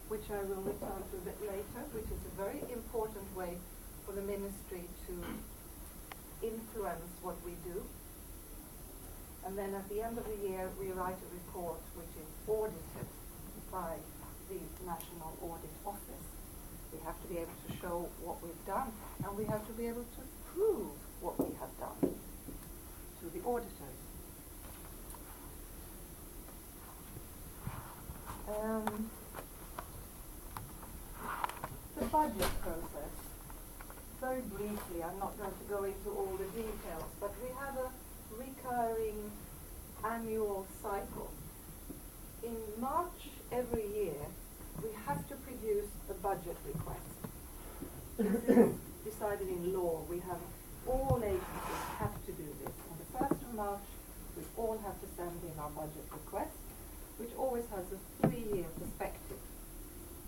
which I will return to a bit later, which is a very important way for the ministry to influence what we do. And then at the end of the year, we write a report which is audited by the National Audit Office. We have to be able to show what we've done, and we have to be able to prove what we have done to the auditors. The budget process. Very briefly, I'm not going to go into all the details, but we have a recurring annual cycle. In March every year, we have to produce a budget request. This is decided in law. We have, all agencies have to do this. On the 1st of March, we all have to send in our budget request, which always has a 3-year perspective.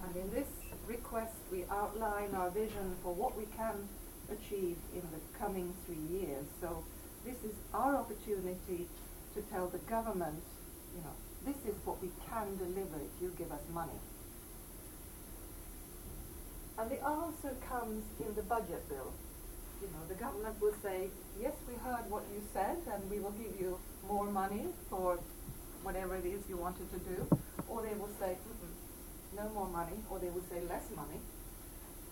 And in this request, we outline our vision for what we can achieve in the coming 3 years. So this is our opportunity to tell the government, you know, this is what we can deliver if you give us money. And the answer comes in the budget bill. You know, the government will say, yes, we heard what you said, and we will give you more money for whatever it is you wanted to do. Or they will say, no more money, or they will say less money.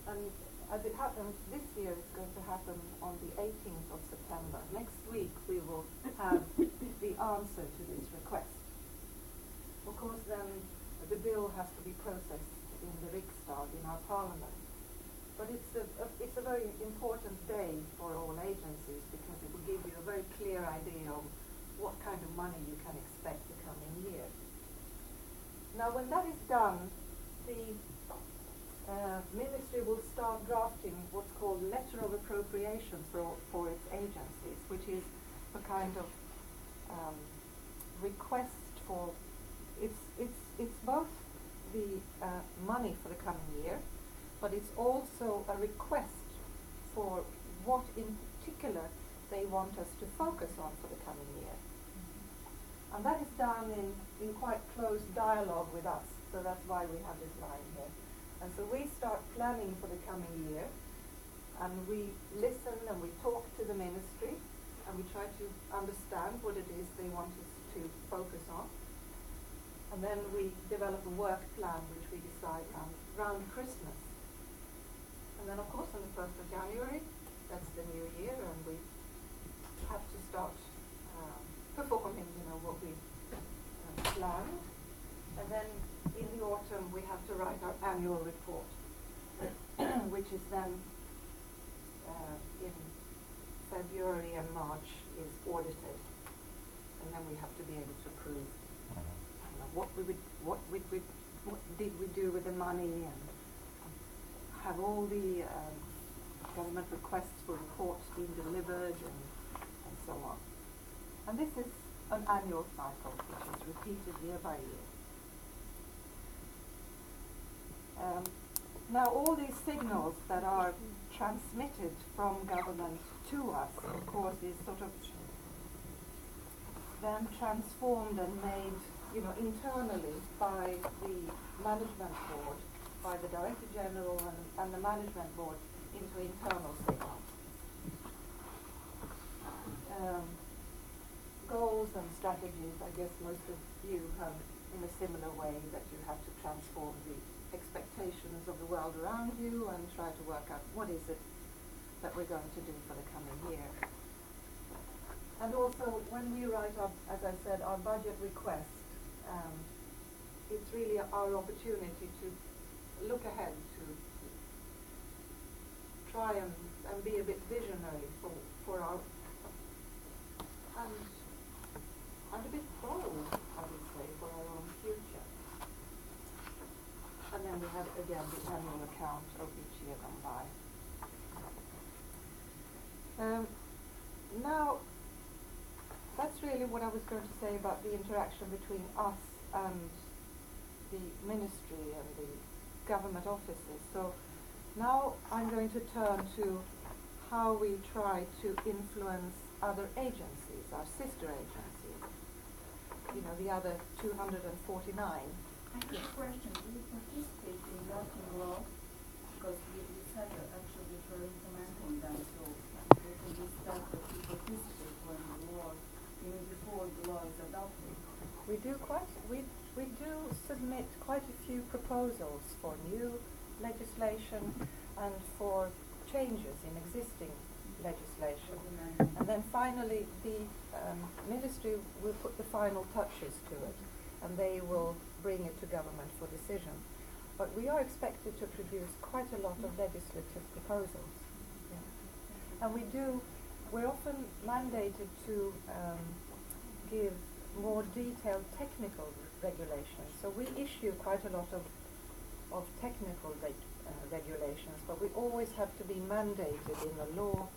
And as it happens, this year it's going to happen on the 18th of September. Next week we will have the answer to this request. Of course, then the bill has to be processed in the Riksdag, in our parliament. But it's a very important day for all agencies, because it will give you a very clear idea of what kind of money you can expect the coming year. Now, when that is done, the ministry will start drafting what's called letter of appropriation for its agencies, which is a kind of request for, it's both the money for the coming year, but it's also a request for what in particular they want us to focus on for the coming year. And that is done in quite close dialogue with us, so that's why we have this line here. And so we start planning for the coming year, and we listen and we talk to the ministry, and we try to understand what it is they want us to focus on. And then we develop a work plan which we decide on around Christmas. And then of course on the 1st of January, that's the new year, and we have to start performing, you know, what we planned. And then in the autumn we have to write our annual report, which is then in February and March is audited. And then we have to be able to prove what did we do with the money, and have all the government requests for reports being delivered, and so on. And this is an annual cycle which is repeated year by year. Now all these signals that are transmitted from government to us, of course, is sort of then transformed and made, you know, internally by the management board, by the Director General and the management board into internal signals. Goals and strategies, I guess most of you have in a similar way, that you have to transform the expectations of the world around you and try to work out what is it that we're going to do for the coming year. And also, when we write our, as I said, our budget request, it's really our opportunity to look ahead, to try and be a bit visionary for our, and a bit bold, I would say, for our own future. And then we have, again, the annual account of each year gone by. Now, that's really what I was going to say about the interaction between us and the ministry and the government offices. So now I'm going to turn to how we try to influence other agencies, our sister agencies, you know, the other 249, I have a question. Do you participate in drafting law? Because you said that actually that you're implementing them, so there can be stuff that you participate when the law, even before the law is adopted. We do submit quite a few proposals for new legislation and for changes in existing legislation. And then finally the ministry will put the final touches to it, and they will bring it to government for decision. But we are expected to produce quite a lot of legislative proposals. Yeah. And we're often mandated to give more detailed technical regulations. So we issue quite a lot of technical regulations, but we always have to be mandated in the law